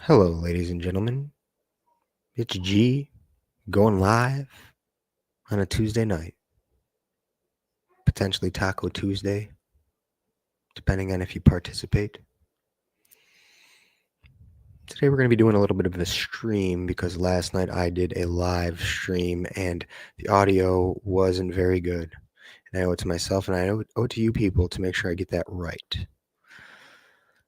Hello, ladies and gentlemen. It's G going live on a Tuesday night, potentially Taco Tuesday, depending on if you participate. Today, we're going to be doing a little bit of a stream because last night I did a live stream and the audio wasn't very good. And I owe it to myself and I owe it to you people to make sure I get that right.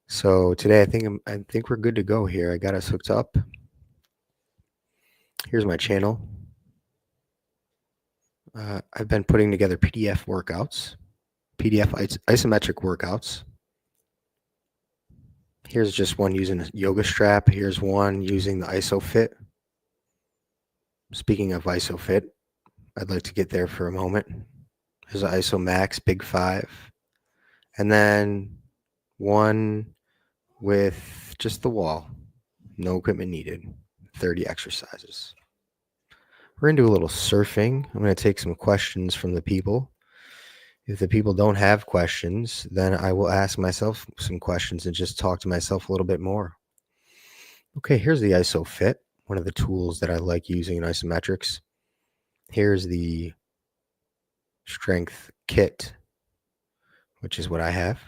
So today, I think we're good to go here. I got us hooked up. Here's my channel. I've been putting together PDF workouts, PDF isometric workouts. Here's just one using a yoga strap. Here's one using the IsoFit. Speaking of IsoFit, I'd like to get there for a moment. There's an IsoMax Big 5. And then one with just the wall. No equipment needed. 30 exercises. We're going to do a little surfing. I'm going to take some questions from the people. If the people don't have questions, then I will ask myself some questions and just talk to myself a little bit more. Okay, here's the IsoFit, one of the tools that I like using in Isometrics. Here's the strength kit, which is what I have.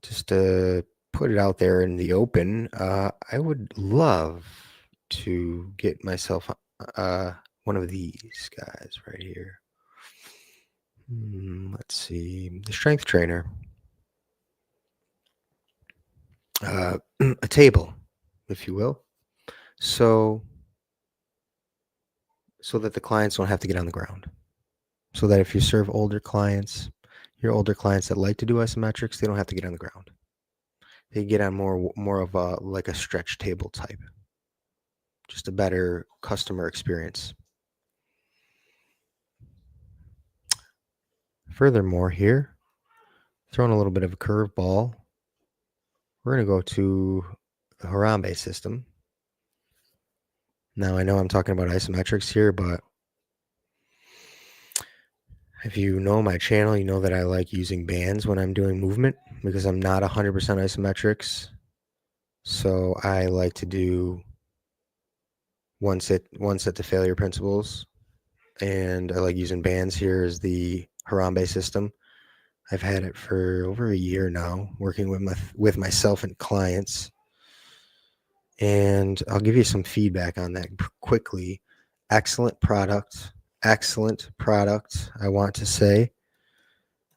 Just to put it out there in the open, I would love to get myself one of these guys right here. Let's see, the strength trainer. A table, if you will, so that the clients don't have to get on the ground. So that if you serve older clients, your older clients that like to do isometrics, they don't have to get on the ground. They get on more of a like a stretch table type. Just a better customer experience. Furthermore, here, throwing a little bit of a curveball, we're going to go to the Harambe system. Now, I know I'm talking about isometrics here, but if you know my channel, you know that I like using bands when I'm doing movement because I'm not 100% isometrics. So I like to do one set to failure principles, and I like using bands. Here is the Harambe system. I've had it for over a year now, working with myself and clients. And I'll give you some feedback on that quickly. Excellent product. I want to say.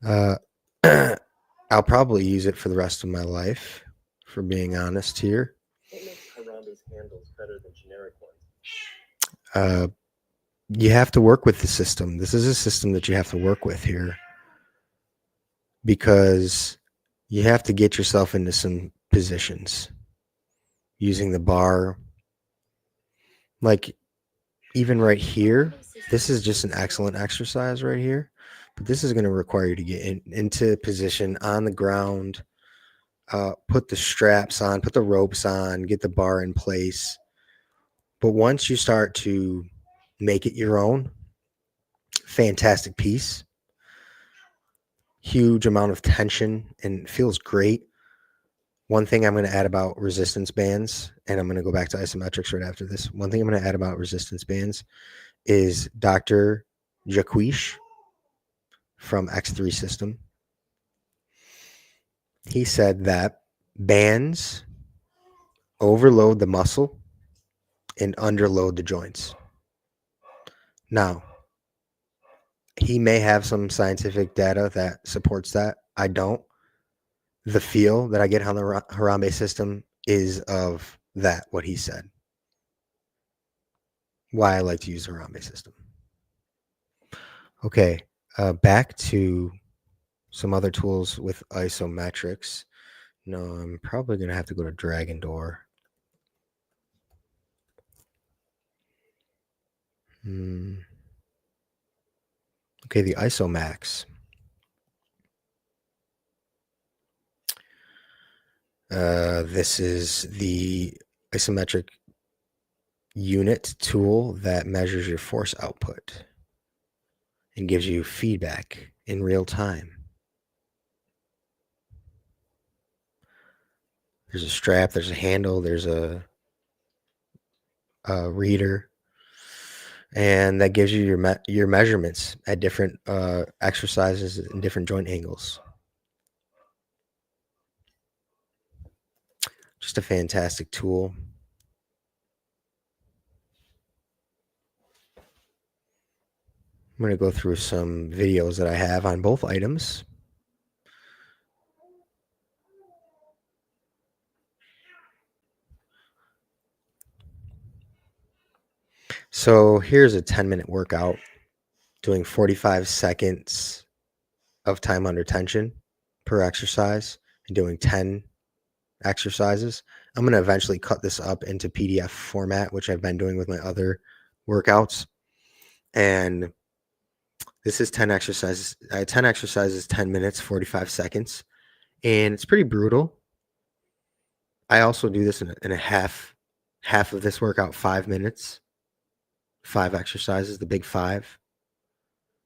I'll probably use it for the rest of my life, for being honest here. What makes Harambe's handles better than generic ones? You have to work with the system. This is a system that you have to work with here because you have to get yourself into some positions using the bar. Like even right here, this is just an excellent exercise right here, but this is going to require you to get into position on the ground, put the straps on, put the ropes on, get the bar in place. But once you start to make it your own, fantastic piece, huge amount of tension, and it feels great. One thing I'm going to add about resistance bands, and I'm going to go back to isometrics right after this. One thing I'm going to add about resistance bands is Dr. Jaquish from X3 System. He said that bands overload the muscle and underload the joints. Now, he may have some scientific data that supports that. I don't. The feel that I get on the Harambe system is of that, what he said. Why I like to use the Harambe system. Okay, back to some other tools with isometrics. No, I'm probably going to have to go to Dragon Door. Okay, the Isomax. This is the isometric unit tool that measures your force output and gives you feedback in real time. There's a strap, there's a handle, there's a reader, and that gives you your measurements at different exercises and different joint angles. Just a fantastic tool. I'm going to go through some videos that I have on both items. So here's a 10-minute workout doing 45 seconds of time under tension per exercise and doing 10 exercises. I'm going to eventually cut this up into PDF format, which I've been doing with my other workouts. And this is 10 exercises. 10 exercises, 10 minutes, 45 seconds. And it's pretty brutal. I also do this in a half of this workout, 5 minutes, 5 exercises, the big 5.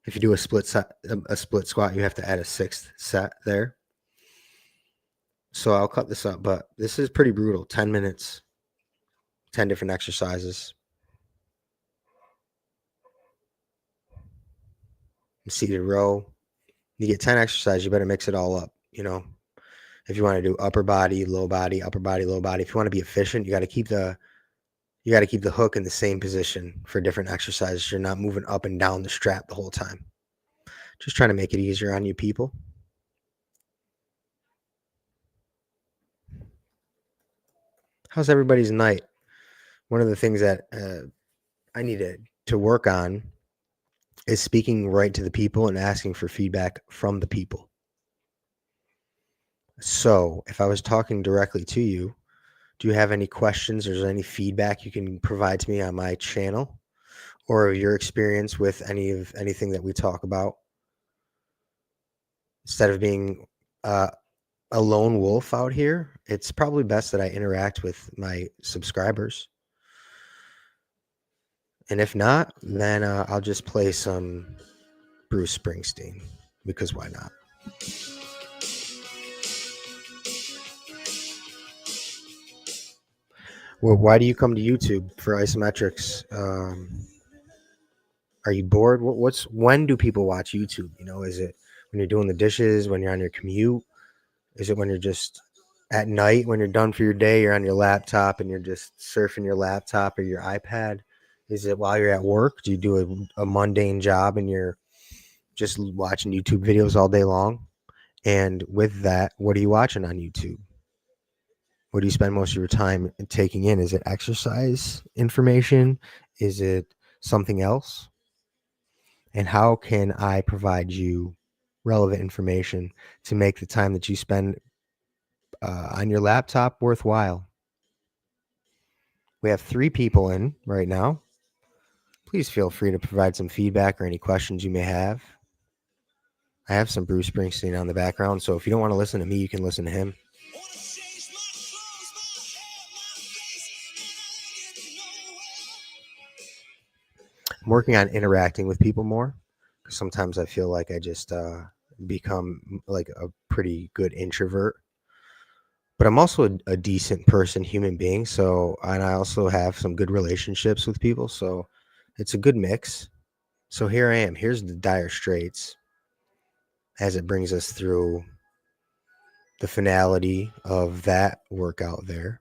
If you do a split squat, you have to add a 6th set there. So I'll cut this up, but this is pretty brutal. 10 minutes, 10 different exercises. Seated row. You get 10 exercises, you better mix it all up, you know. If you want to do upper body, low body, upper body, low body, if you want to be efficient, you got to keep the hook in the same position for different exercises. You're not moving up and down the strap the whole time. Just trying to make it easier on you people. How's everybody's night? One of the things that I needed to work on is speaking right to the people and asking for feedback from the people. So if I was talking directly to you, do you have any questions or is there any feedback you can provide to me on my channel or your experience with anything that we talk about? Instead of being a lone wolf out here, it's probably best that I interact with my subscribers. And if not, then I'll just play some Bruce Springsteen, because why not? Well, why do you come to YouTube for Isometrics? Are you bored? When do people watch YouTube? You know, is it when you're doing the dishes, when you're on your commute? Is it when you're just at night, when you're done for your day, you're on your laptop and you're just surfing your laptop or your iPad? Is it while you're at work? Do you do a mundane job and you're just watching YouTube videos all day long? And with that, what are you watching on YouTube? What do you spend most of your time taking in? Is it exercise information? Is it something else? And how can I provide you relevant information to make the time that you spend on your laptop worthwhile? We have 3 people in right now. Please feel free to provide some feedback or any questions you may have. I have some Bruce Springsteen on the background, so if you don't want to listen to me, you can listen to him. I'm working on interacting with people more. Sometimes I feel like I just become like a pretty good introvert. But I'm also a decent person, human being. So, and I also have some good relationships with people. So it's a good mix. So here I am. Here's the dire straits as it brings us through the finality of that workout there.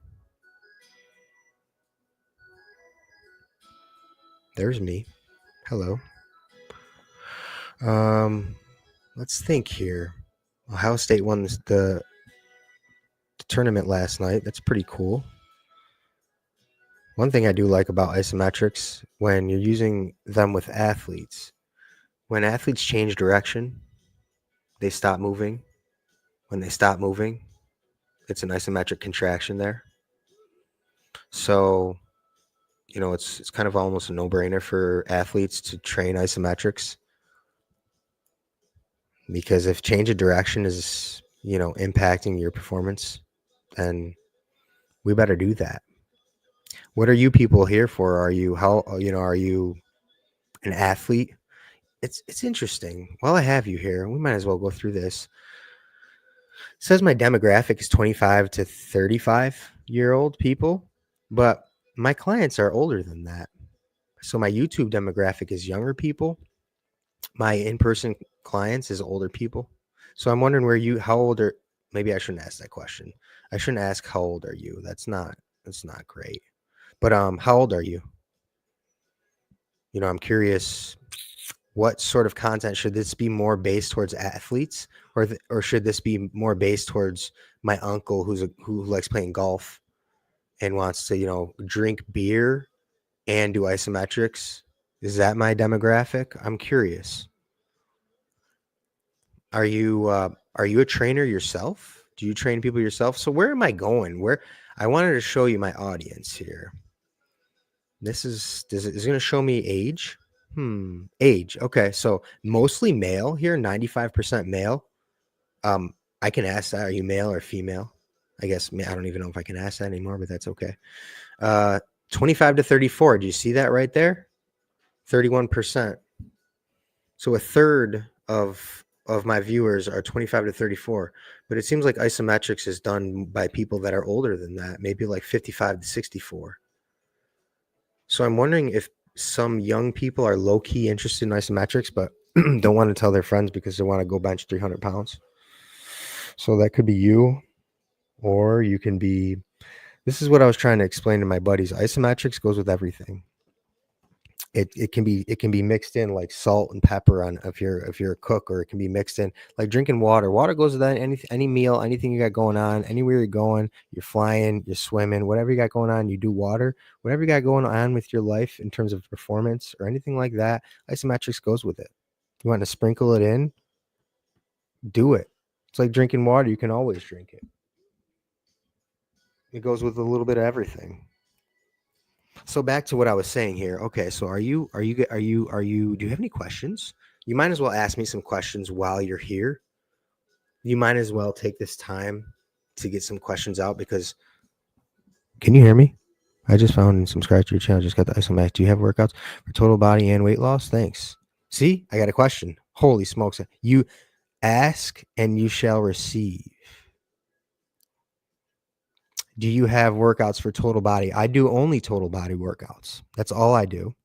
There's me. Hello. Let's think here. Ohio State won the tournament last night. That's pretty cool. One thing I do like about isometrics, when you're using them with athletes, when athletes change direction, they stop moving. When they stop moving, it's an isometric contraction there. So, you know, it's kind of almost a no-brainer for athletes to train isometrics, because if change of direction is, you know, impacting your performance, then we better do that. What are you people here for? Are you are you an athlete? It's interesting. While I have you here, we might as well go through this. says my demographic is 25 to 35-year-old people, but my clients are older than that. So my YouTube demographic is younger people. My in-person clients is older people. So I'm wondering how old are, maybe I shouldn't ask that question. I shouldn't ask how old are you. That's not great. But how old are you? I'm curious, what sort of content should this be more based towards athletes, or should this be more based towards my uncle who likes playing golf and wants to, drink beer and do isometrics? Is that my demographic? I'm curious. Are you a trainer yourself? Do you train people yourself? So where am I going? Where I wanted to show you my audience here. Is it going to show me age? Age. Okay, so mostly male here, 95% male. I can ask that. Are you male or female? I guess I don't even know if I can ask that anymore, but that's okay. 25 to 34. Do you see that right there? 31%. So a third of my viewers are 25 to 34, but it seems like Isometrics is done by people that are older than that, maybe like 55 to 64. So I'm wondering if some young people are low-key interested in Isometrics, but don't want to tell their friends because they want to go bench 300 pounds. So that could be you, or you can be. This is what I was trying to explain to my buddies. Isometrics goes with everything. It can be mixed in like salt and pepper on if you're a cook, or it can be mixed in like drinking water. Water goes with any meal, anything you got going on, anywhere you're going, you're flying, you're swimming, whatever you got going on, you do water. Whatever you got going on with your life in terms of performance or anything like that, Isometrics goes with it. You want to sprinkle it in, do it. It's like drinking water. You can always drink it. It goes with a little bit of everything. So back to what I was saying here. Okay, so do you have any questions? You might as well ask me some questions while you're here. You might as well take this time to get some questions out because can you hear me? I just found and subscribed to your channel. Just got the Isomax. Do you have workouts for total body and weight loss? Thanks. See, I got a question. Holy smokes. You ask and you shall receive. Do you have workouts for total body? I do only total body workouts. That's all I do.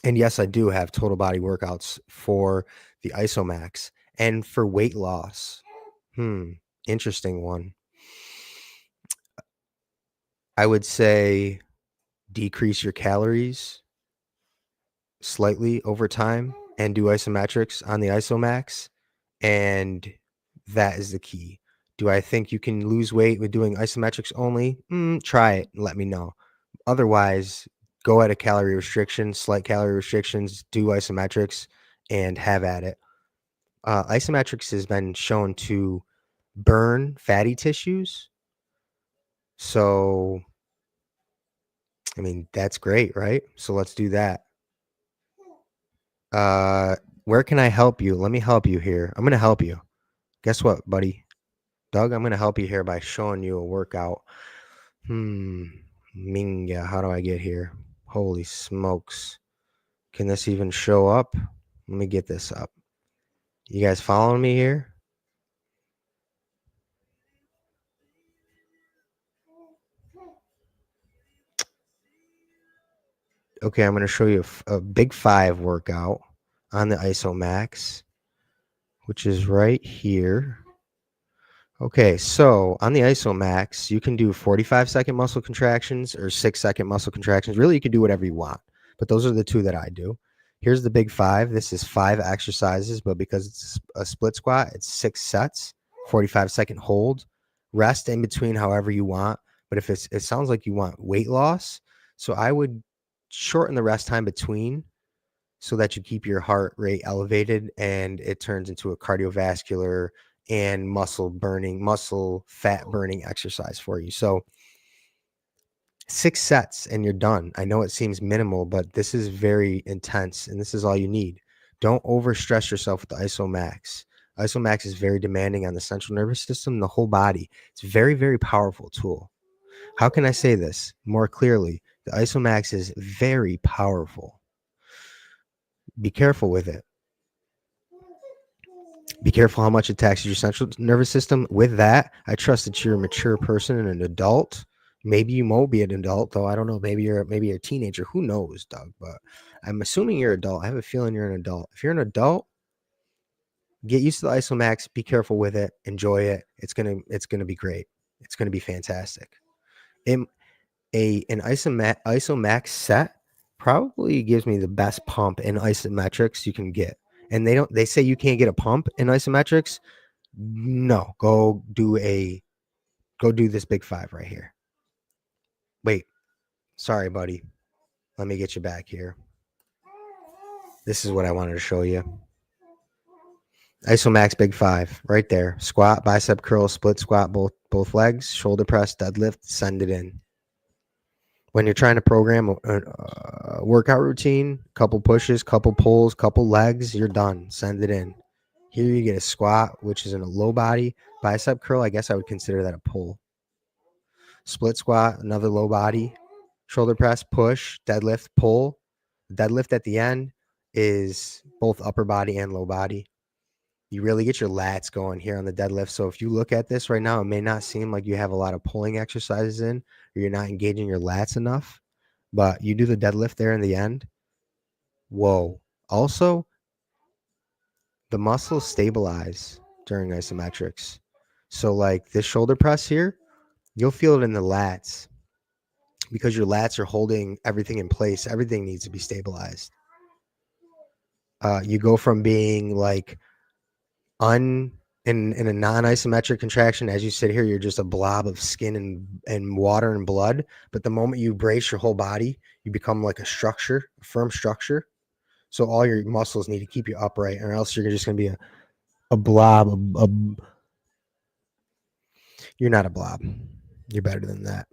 And yes, I do have total body workouts for the Isomax and for weight loss. Interesting one. I would say decrease your calories slightly over time and do isometrics on the Isomax. And that is the key. Do I think you can lose weight with doing isometrics only? Try it and let me know. Otherwise, go at a calorie restriction, slight calorie restrictions, do isometrics, and have at it. Isometrics has been shown to burn fatty tissues. So, I mean, that's great, right? So let's do that. Where can I help you? Let me help you here. I'm going to help you. Guess what, buddy? Doug, I'm going to help you here by showing you a workout. Minga, how do I get here? Holy smokes. Can this even show up? Let me get this up. You guys following me here? Okay, I'm going to show you a big 5 workout on the Isomax, which is right here. Okay, so on the Isomax, you can do 45-second muscle contractions or 6-second muscle contractions. Really, you can do whatever you want, but those are the 2 that I do. Here's the big 5. This is 5 exercises, but because it's a split squat, it's 6 sets, 45-second hold, rest in between however you want. But if it sounds like you want weight loss, so I would shorten the rest time between so that you keep your heart rate elevated and it turns into a cardiovascular and muscle fat burning exercise for you. So 6 sets and you're done. I know it seems minimal, but this is very intense and this is all you need. Don't overstress yourself with the Isomax. Isomax is very demanding on the central nervous system, the whole body. It's a very, very powerful tool. How can I say this more clearly? The Isomax is very powerful. Be careful with it. Be careful how much it taxes your central nervous system. With that, I trust that you're a mature person and an adult. Maybe you won't be an adult, though. I don't know. Maybe you're a teenager. Who knows, Doug? But I'm assuming you're an adult. I have a feeling you're an adult. If you're an adult, get used to the Isomax. Be careful with it. Enjoy it. It's gonna be great. It's gonna be fantastic. An Isomax set probably gives me the best pump in isometrics you can get. And they say you can't get a pump in isometrics. No, go do this big 5 right here. Wait, sorry, buddy. Let me get you back here. This is what I wanted to show you. Isomax big 5 right there. Squat, bicep curl, split squat, both legs, shoulder press, deadlift, send it in. When you're trying to program a workout routine, couple pushes, couple pulls, couple legs, you're done. Send it in. Here you get a squat, which is in a low body. Bicep curl, I guess I would consider that a pull. Split squat, another low body. Shoulder press, push, deadlift, pull. Deadlift at the end is both upper body and low body. You really get your lats going here on the deadlift. So if you look at this right now, it may not seem like you have a lot of pulling exercises in, or you're not engaging your lats enough, but you do the deadlift there in the end. Whoa. Also, the muscles stabilize during isometrics. So like this shoulder press here, you'll feel it in the lats because your lats are holding everything in place. Everything needs to be stabilized. You go from being like in a non-isometric contraction, as you sit here, you're just a blob of skin and water and blood. But the moment you brace your whole body, you become like a structure, a firm structure. So all your muscles need to keep you upright, or else you're just going to be a blob. You're not a blob. You're better than that.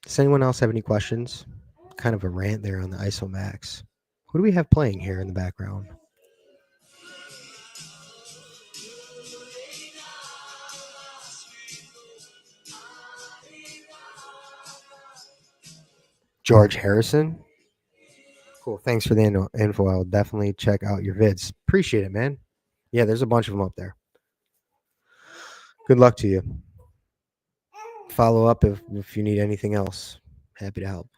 Does anyone else have any questions? Kind of a rant there on the Isomax. Who do we have playing here in the background? George Harrison. Cool. Thanks for the info. I'll definitely check out your vids. Appreciate it, man. Yeah, there's a bunch of them up there. Good luck to you. Follow up if you need anything else. Happy to help.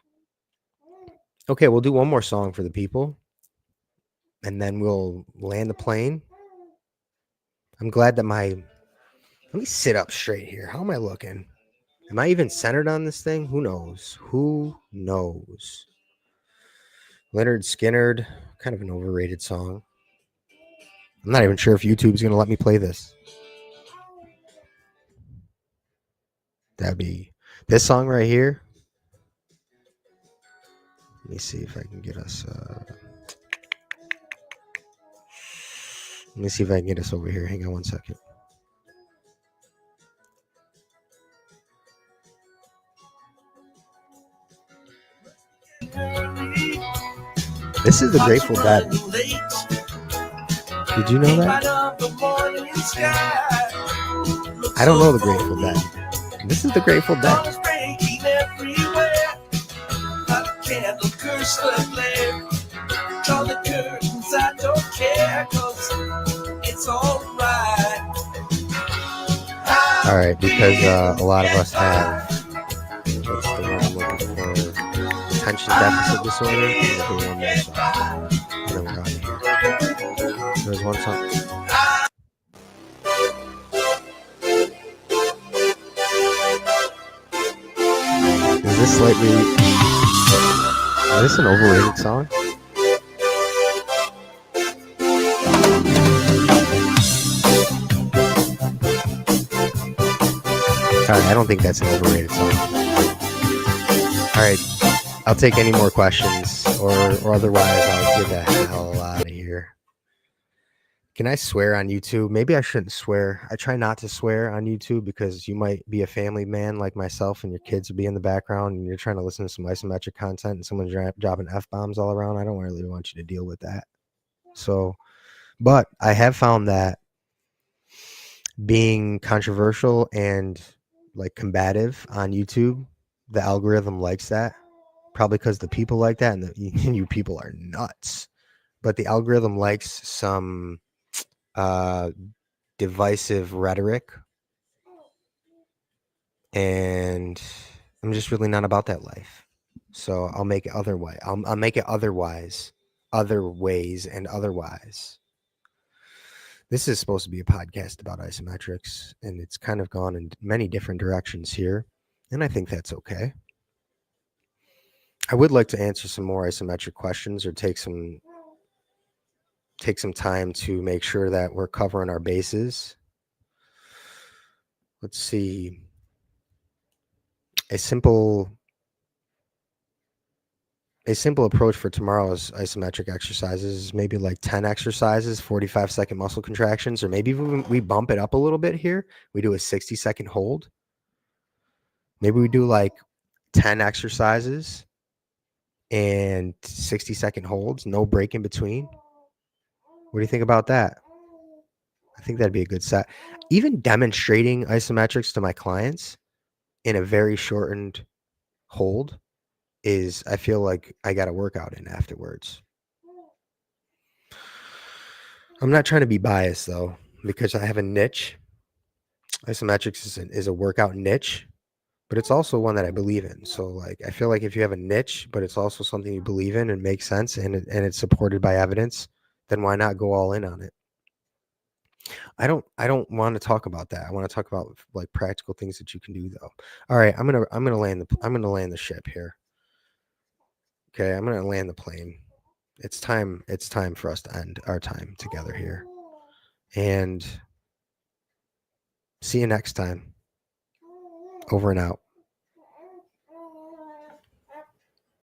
Okay, we'll do one more song for the people, and then we'll land the plane. I'm glad that let me sit up straight here. How am I looking? Am I even centered on this thing? Who knows? Who knows? Leonard Skinnerd, kind of an overrated song. I'm not even sure if YouTube's going to let me play this. That'd be this song right here. Let me see if I can get us. Let me see if I can get us over here. Hang on one second. This is the Grateful Dead. Did you know that? I don't know the Grateful Dead. This is the Grateful Dead. All right, because a lot of us have what's the word I'm looking for? Attention deficit disorder. I'm gonna do one more song, and then we're out of here. There's one song. Is this slightly? Is this an overrated song? All right, I don't think that's an overrated song. All right, I'll take any more questions, or otherwise I'll get the hell out of here. Can I swear on YouTube? Maybe I shouldn't swear. I try not to swear on YouTube because you might be a family man like myself and your kids will be in the background and you're trying to listen to some isometric content and someone's dropping F-bombs all around. I don't really want you to deal with that. So, but I have found that being controversial and like combative on YouTube, the algorithm likes that. Probably because the people like that, and you people are nuts. But the algorithm likes some divisive rhetoric, and I'm just really not about that life. So I'll make it otherwise. I'll make it otherwise, other ways, and otherwise. This is supposed to be a podcast about isometrics, and it's kind of gone in many different directions here, and I think that's okay. I would like to answer some more isometric questions or take some time to make sure that we're covering our bases. Let's see. A simple approach for tomorrow's isometric exercises is maybe like 10 exercises, 45-second muscle contractions, or maybe we bump it up a little bit here. We do a 60-second hold. Maybe we do like 10 exercises and 60-second holds, no break in between. What do you think about that? I think that'd be a good set. Even demonstrating isometrics to my clients in a very shortened hold is, I feel like I got a workout in afterwards. I'm not trying to be biased though, because I have a niche. Isometrics is a workout niche, but it's also one that I believe in. So like, I feel like if you have a niche, but it's also something you believe in and makes sense and it's supported by evidence, then why not go all in on it? I don't want to talk about that. I want to talk about like practical things that you can do though. All right, I'm gonna land the ship here. Okay, I'm gonna land the plane. It's time for us to end our time together here. And see you next time. Over and out.